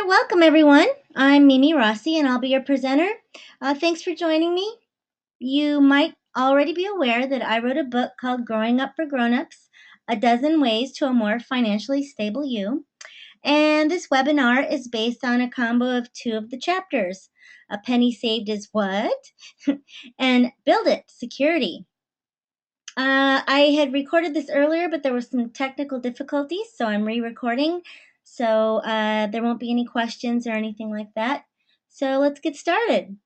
Hi, welcome everyone. I'm Mimi Rossi and I'll be your presenter. Thanks for joining me. You might already be aware that I wrote a book called Growing Up for Grown-Ups, A Dozen Ways to a More Financially Stable You. And this webinar is based on a combo of two of the chapters. A penny saved is what? And Build It, Security. I had recorded this earlier, but there were some technical difficulties, so I'm re-recording. So there won't be any questions or anything like that. So let's get started.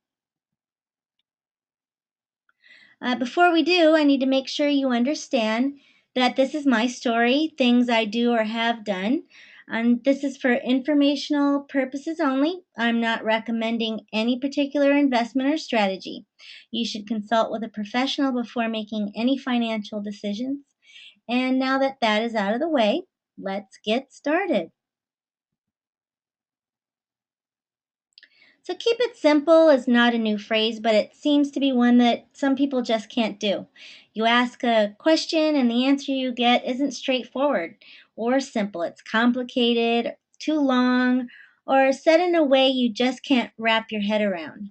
Before we do, I need to make sure you understand that this is my story, things I do or have done. And this is for informational purposes only. I'm not recommending any particular investment or strategy. You should consult with a professional before making any financial decisions. And now that that is out of the way, let's get started. So keep it simple is not a new phrase, but it seems to be one that some people just can't do. You ask a question and the answer you get isn't straightforward or simple. It's complicated, too long, or said in a way you just can't wrap your head around.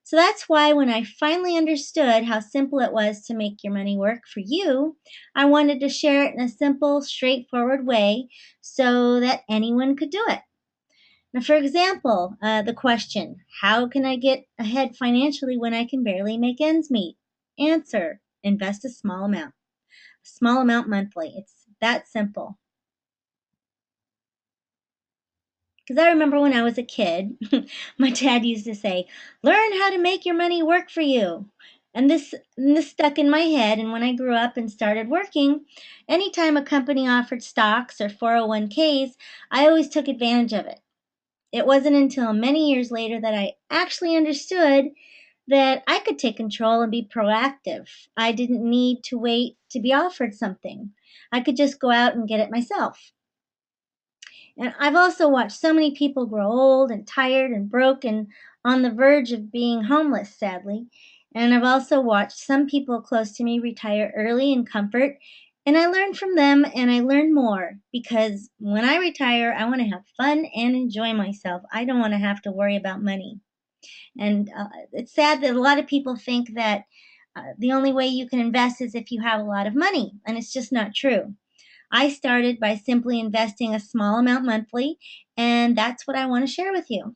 So that's why when I finally understood how simple it was to make your money work for you, I wanted to share it in a simple, straightforward way so that anyone could do it. Now, for example, the question, how can I get ahead financially when I can barely make ends meet? Answer, invest a small amount monthly. It's that simple. Because I remember when I was a kid, my dad used to say, learn how to make your money work for you. And this stuck in my head. And when I grew up and started working, anytime a company offered stocks or 401ks, I always took advantage of it. It wasn't until many years later that I actually understood that I could take control and be proactive. I didn't need to wait to be offered something. I could just go out and get it myself. And I've also watched so many people grow old and tired and broke and on the verge of being homeless, sadly. And I've also watched some people close to me retire early in comfort. And I learn from them and I learn more because when I retire, I want to have fun and enjoy myself. I don't want to have to worry about money. And it's sad that a lot of people think that the only way you can invest is if you have a lot of money. And it's just not true. I started by simply investing a small amount monthly, and that's what I want to share with you.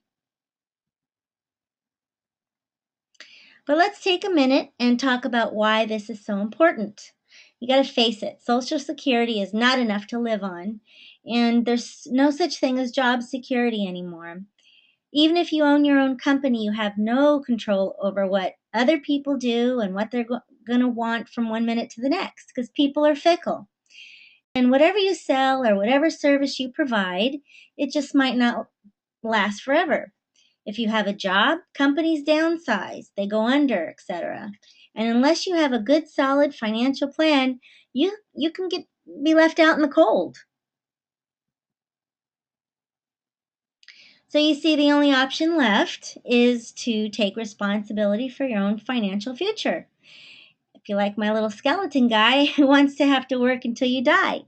But let's take a minute and talk about why this is so important. You got to face it, Social Security is not enough to live on, and there's no such thing as job security anymore. Even if you own your own company, you have no control over what other people do and what they're going to want from one minute to the next because people are fickle. And whatever you sell or whatever service you provide, it just might not last forever. If you have a job, companies downsize, they go under, etc. And unless you have a good solid financial plan, you can be left out in the cold. So you see the only option left is to take responsibility for your own financial future. If you like my little skeleton guy who wants to have to work until you die.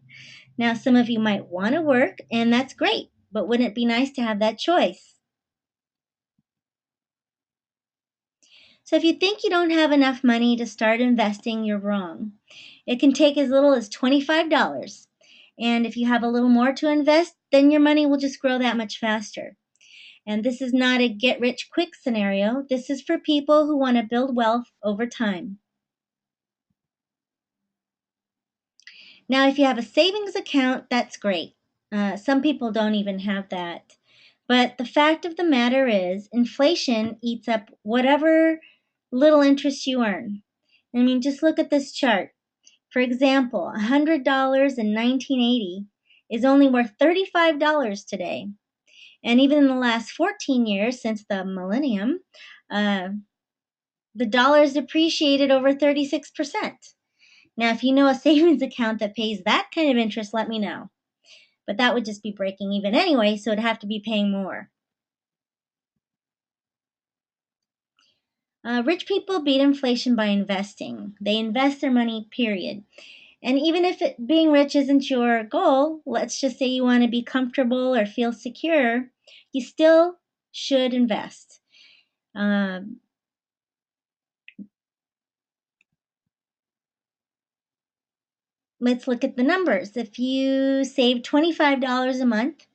Now, some of you might want to work, and that's great, but wouldn't it be nice to have that choice? So if you think you don't have enough money to start investing, you're wrong. It can take as little as $25. And if you have a little more to invest, then your money will just grow that much faster. And this is not a get rich quick scenario. This is for people who want to build wealth over time. Now, if you have a savings account, that's great. Some people don't even have that. But the fact of the matter is, inflation eats up whatever little interest you earn. I mean, just look at this chart. For example, $100 in 1980 is only worth $35 today. And even in the last 14 years since the millennium, uh, the dollar has depreciated over 36%. Now, if you know a savings account that pays that kind of interest, let me know. But that would just be breaking even anyway, so it'd have to be paying more. Rich people beat inflation by investing. They invest their money, period. And even if being rich isn't your goal, let's just say you want to be comfortable or feel secure, you still should invest. Um, let's look at the numbers. If you save $25 a month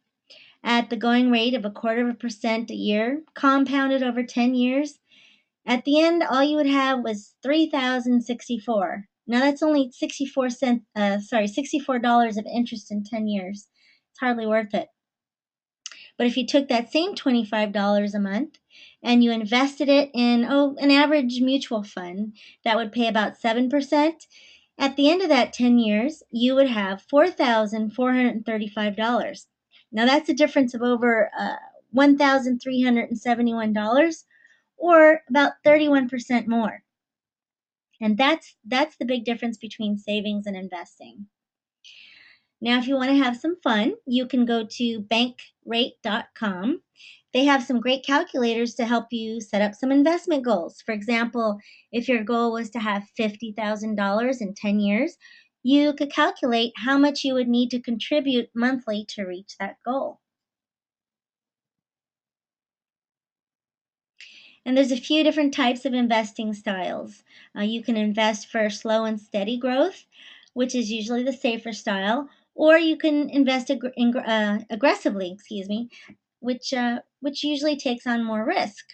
at the going rate of 0.25% a year, compounded over 10 years, at the end, all you would have was 3,064. Now that's only 64 dollars of interest in 10 years. It's hardly worth it. But if you took that same $25 a month and you invested it in an average mutual fund that would pay about 7%, at the end of that 10 years, you would have $4,435. Now that's a difference of over $1,371 or about 31% more. And that's the big difference between savings and investing. Now, if you want to have some fun, you can go to bankrate.com. They have some great calculators to help you set up some investment goals. For example, if your goal was to have $50,000 in 10 years, you could calculate how much you would need to contribute monthly to reach that goal. And there's a few different types of investing styles. You can invest for slow and steady growth, which is usually the safer style, or you can invest aggressively, which usually takes on more risk.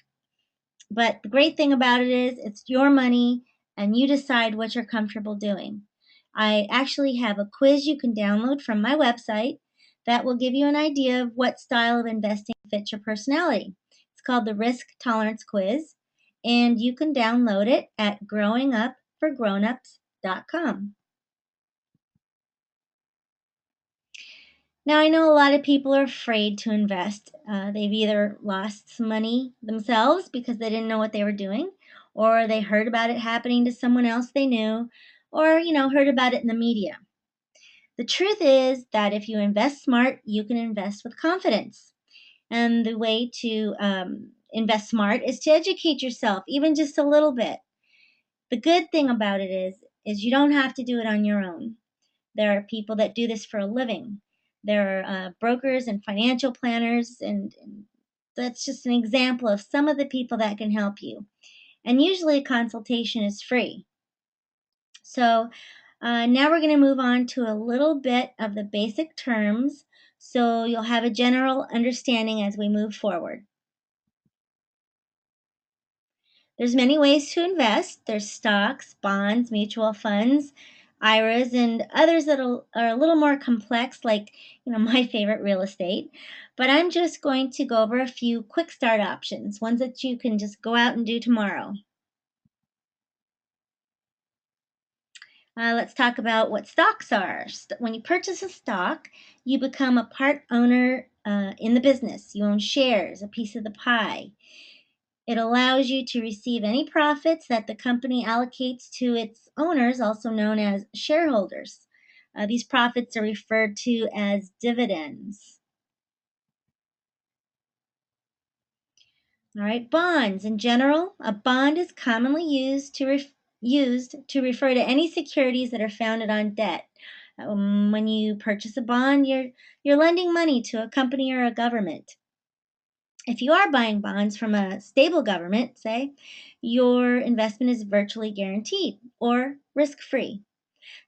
But the great thing about it is it's your money and you decide what you're comfortable doing. I actually have a quiz you can download from my website that will give you an idea of what style of investing fits your personality. It's called the Risk Tolerance Quiz, and you can download it at growingupforgrownups.com. Now, I know a lot of people are afraid to invest. They've either lost some money themselves because they didn't know what they were doing, or they heard about it happening to someone else they knew, or, heard about it in the media. The truth is that if you invest smart, you can invest with confidence. And the way to invest smart is to educate yourself, even just a little bit. The good thing about it is you don't have to do it on your own. There are people that do this for a living. There are brokers and financial planners, and that's just an example of some of the people that can help you. And usually a consultation is free. So now we're going to move on to a little bit of the basic terms so you'll have a general understanding as we move forward. There's many ways to invest. There's stocks, bonds, mutual funds, IRAs, and others that are a little more complex, like my favorite, real estate. But I'm just going to go over a few quick start options, ones that you can just go out and do tomorrow. Let's talk about what stocks are. When you purchase a stock, you become a part owner in the business. You own shares, a piece of the pie. It allows you to receive any profits that the company allocates to its owners, also known as shareholders. These profits are referred to as dividends. All right, bonds. In general, a bond is commonly used to refer to any securities that are founded on debt. When you purchase a bond, you're lending money to a company or a government. If you are buying bonds from a stable government, say, your investment is virtually guaranteed or risk-free.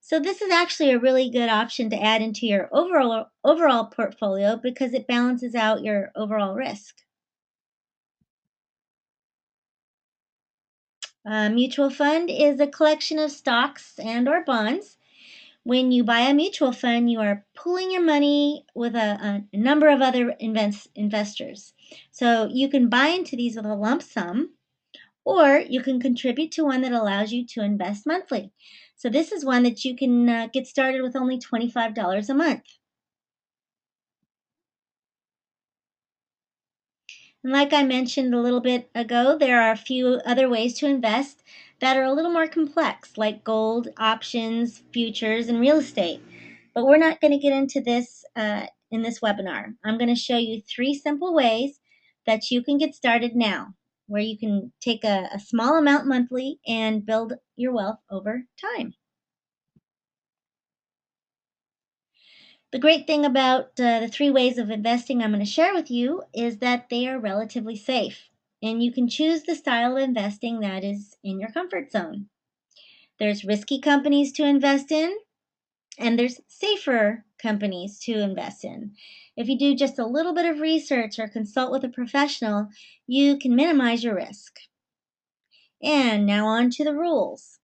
So this is actually a really good option to add into your overall portfolio because it balances out your overall risk. A mutual fund is a collection of stocks and or bonds. When you buy a mutual fund, you are pooling your money with a number of other investors. So you can buy into these with a lump sum, or you can contribute to one that allows you to invest monthly. So this is one that you can get started with only $25 a month. And like I mentioned a little bit ago, there are a few other ways to invest that are a little more complex, like gold, options, futures, and real estate. But we're not going to get into this in this webinar. I'm going to show you 3 simple ways that you can get started now, where you can take a small amount monthly and build your wealth over time. The great thing about the three ways of investing I'm going to share with you is that they are relatively safe, and you can choose the style of investing that is in your comfort zone. There's risky companies to invest in, and there's safer companies to invest in. If you do just a little bit of research or consult with a professional, you can minimize your risk. And now on to the rules.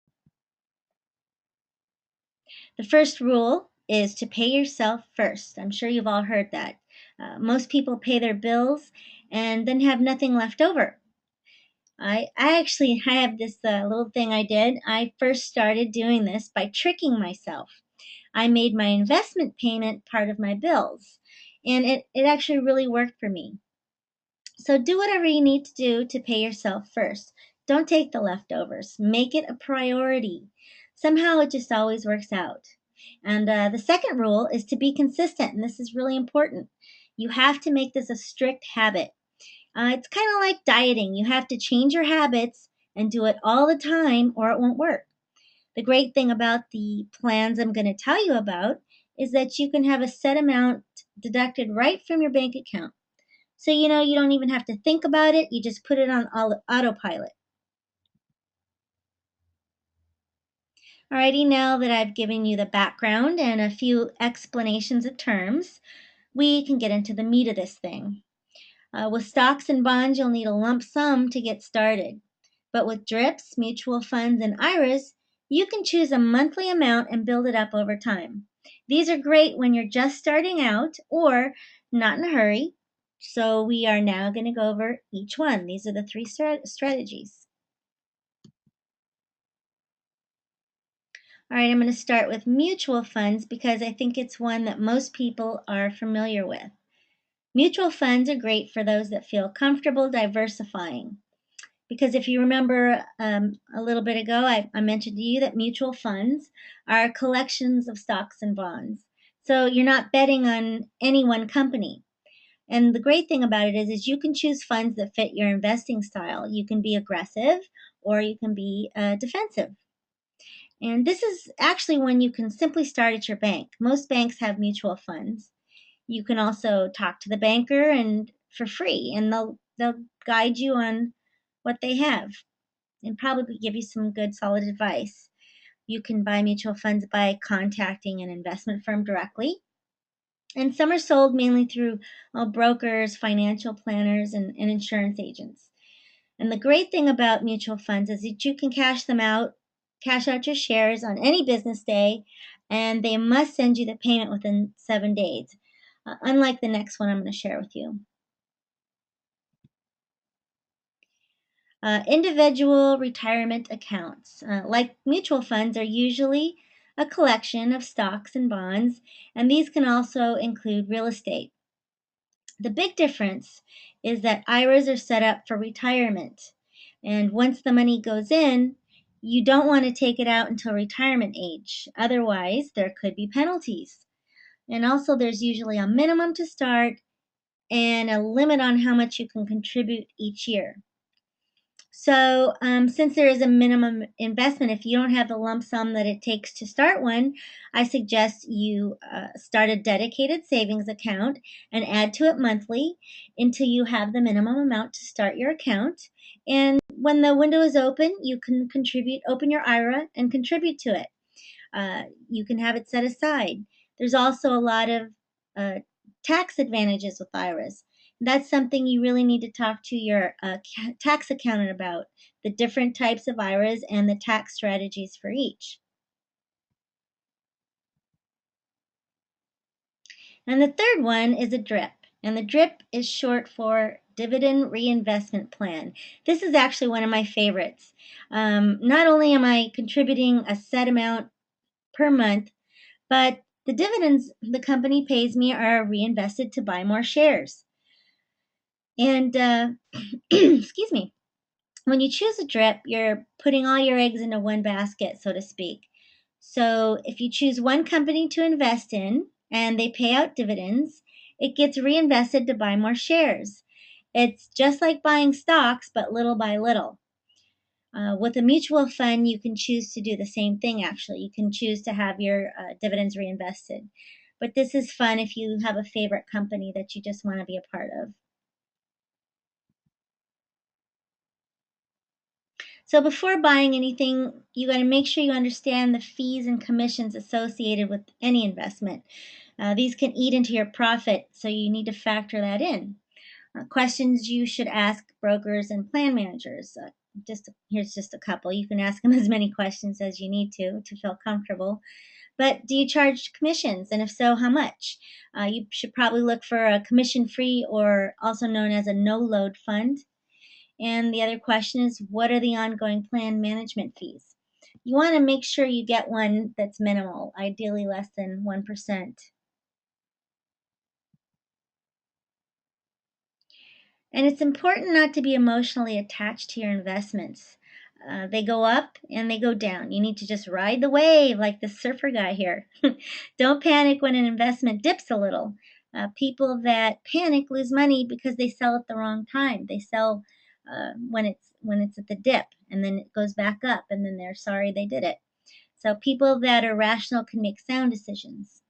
The first rule is to pay yourself first. I'm sure you've all heard that. Most people pay their bills and then have nothing left over. I have this little thing I did. I first started doing this by tricking myself. I made my investment payment part of my bills, and it actually really worked for me. So do whatever you need to do to pay yourself first. Don't take the leftovers. Make it a priority. Somehow it just always works out. And the second rule is to be consistent, and this is really important. You have to make this a strict habit. It's kind of like dieting. You have to change your habits and do it all the time, or it won't work. The great thing about the plans I'm going to tell you about is that you can have a set amount deducted right from your bank account. So, you don't even have to think about it. You just put it on autopilot. Alrighty, now that I've given you the background and a few explanations of terms, we can get into the meat of this thing. With stocks and bonds, you'll need a lump sum to get started. But with DRIPs, mutual funds, and IRAs, you can choose a monthly amount and build it up over time. These are great when you're just starting out or not in a hurry. So we are now going to go over each one. These are the three strategies. All right, I'm going to start with mutual funds because I think it's one that most people are familiar with. Mutual funds are great for those that feel comfortable diversifying. Because if you remember a little bit ago, I mentioned to you that mutual funds are collections of stocks and bonds. So you're not betting on any one company. And the great thing about it is you can choose funds that fit your investing style. You can be aggressive or you can be defensive. And this is actually when you can simply start at your bank. Most banks have mutual funds. You can also talk to the banker and for free, and they'll guide you on what they have and probably give you some good solid advice. You can buy mutual funds by contacting an investment firm directly. And some are sold mainly through brokers, financial planners, and insurance agents. And the great thing about mutual funds is that you can cash out your shares on any business day, and they must send you the payment within 7 days, unlike the next one I'm going to share with you. Individual retirement accounts, like mutual funds, are usually a collection of stocks and bonds, and these can also include real estate. The big difference is that IRAs are set up for retirement, and once the money goes in, you don't want to take it out until retirement age. Otherwise, there could be penalties. And also, there's usually a minimum to start and a limit on how much you can contribute each year. So, since there is a minimum investment, if you don't have the lump sum that it takes to start one, I suggest you start a dedicated savings account and add to it monthly until you have the minimum amount to start your account. And when the window is open, you can open your IRA and contribute to it. You can have it set aside. There's also a lot of uh, tax advantages with IRAs. That's something you really need to talk to your tax accountant about, the different types of IRAs and the tax strategies for each. And the third one is a DRIP. And the DRIP is short for Dividend Reinvestment Plan. This is actually one of my favorites. Not only am I contributing a set amount per month, but the dividends the company pays me are reinvested to buy more shares. And excuse me, when you choose a drip, you're putting all your eggs into one basket, so to speak. So if you choose one company to invest in and they pay out dividends, it gets reinvested to buy more shares. It's just like buying stocks, but little by little. With a mutual fund, you can choose to do the same thing, actually. You can choose to have your dividends reinvested. but this is fun if you have a favorite company that you just want to be a part of. So before buying anything, you got to make sure you understand the fees and commissions associated with any investment. These can eat into your profit, so you need to factor that in. Questions you should ask brokers and plan managers. Here's just a couple. You can ask them as many questions as you need to feel comfortable. But do you charge commissions? And if so, how much? You should probably look for a commission free or also known as a no load fund. And the other question is, what are the ongoing plan management fees? You want to make sure you get one that's minimal, ideally less than 1%. And it's important not to be emotionally attached to your investments. They go up and they go down. You need to just ride the wave like the surfer guy here. Don't panic when an investment dips a little. People that panic lose money because they sell at the wrong time. They sell when it's at the dip, and then it goes back up, and then they're sorry they did it. So people that are rational can make sound decisions.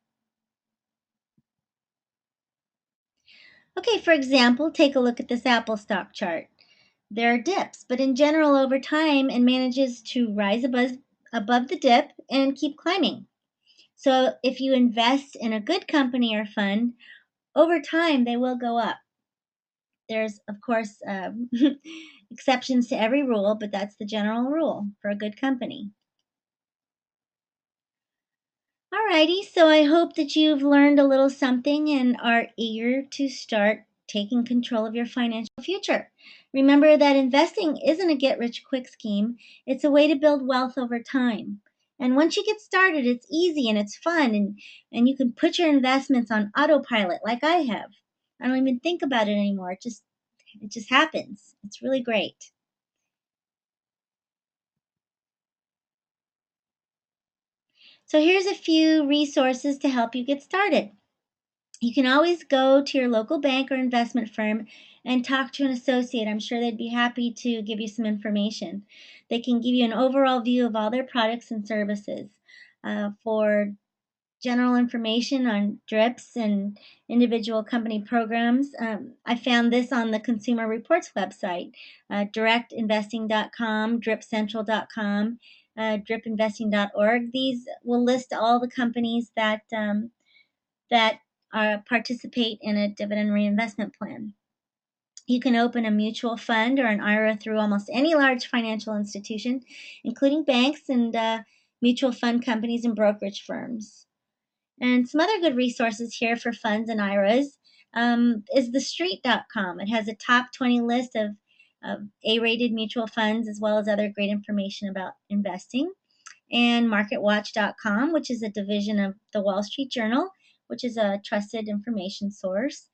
Okay, for example, take a look at this Apple stock chart. There are dips, but in general, over time, it manages to rise above the dip and keep climbing. So if you invest in a good company or fund, over time they will go up. There's, of course, exceptions to every rule, but that's the general rule for a good company. Alrighty, so I hope that you've learned a little something and are eager to start taking control of your financial future. Remember that investing isn't a get rich quick scheme, it's a way to build wealth over time. And once you get started, it's easy and it's fun, and you can put your investments on autopilot like I have. I don't even think about it anymore. It just happens. It's really great. So here's a few resources to help you get started. You can always go to your local bank or investment firm and talk to an associate. I'm sure they'd be happy to give you some information. They can give you an overall view of all their products and services. For general information on DRIPs and individual company programs, I found this on the Consumer Reports website, directinvesting.com, dripcentral.com, dripinvesting.org. These will list all the companies that participate in a dividend reinvestment plan. You can open a mutual fund or an IRA through almost any large financial institution, including banks and mutual fund companies and brokerage firms. And some other good resources here for funds and IRAs is thestreet.com. It has a top 20 list of A-rated mutual funds as well as other great information about investing, and marketwatch.com, which is a division of the Wall Street Journal, which is a trusted information source,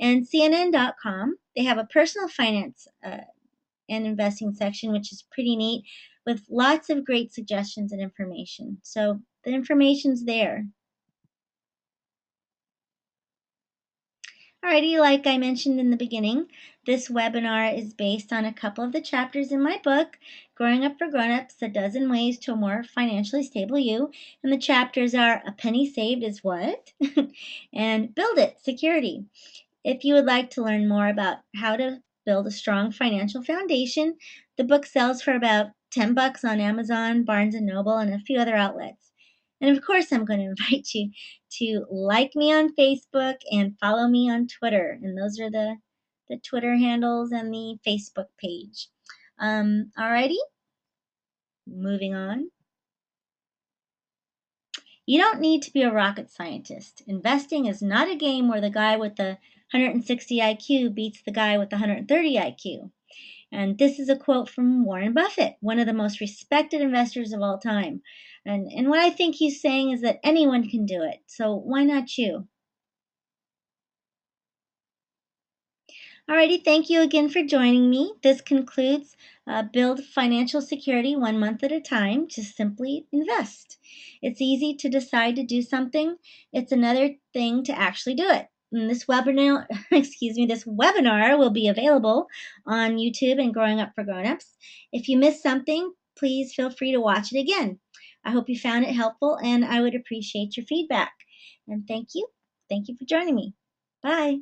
and CNN.com. They have a personal finance and investing section, which is pretty neat, with lots of great suggestions and information. So the information's there. Alrighty, like I mentioned in the beginning, this webinar is based on a couple of the chapters in my book, Growing Up for Grown-Ups, A Dozen Ways to a More Financially Stable You. And the chapters are A Penny Saved is What? and Build It, Security. If you would like to learn more about how to build a strong financial foundation, the book sells for about $10 on Amazon, Barnes& and Noble, and a few other outlets. And of course, I'm going to invite you to like me on Facebook and follow me on Twitter. And those are the Twitter handles and the Facebook page. Alrighty, moving on. You don't need to be a rocket scientist. Investing is not a game where the guy with the 160 IQ beats the guy with the 130 IQ. And this is a quote from Warren Buffett, one of the most respected investors of all time. And what I think he's saying is that anyone can do it. So why not you? Alrighty, thank you again for joining me. This concludes Build Financial Security 1 month at a time. Just simply invest. It's easy to decide to do something. It's another thing to actually do it. And this webinar, this webinar will be available on YouTube and Growing Up for Grownups. If you missed something, please feel free to watch it again. I hope you found it helpful, and I would appreciate your feedback. And thank you. Thank you for joining me. Bye.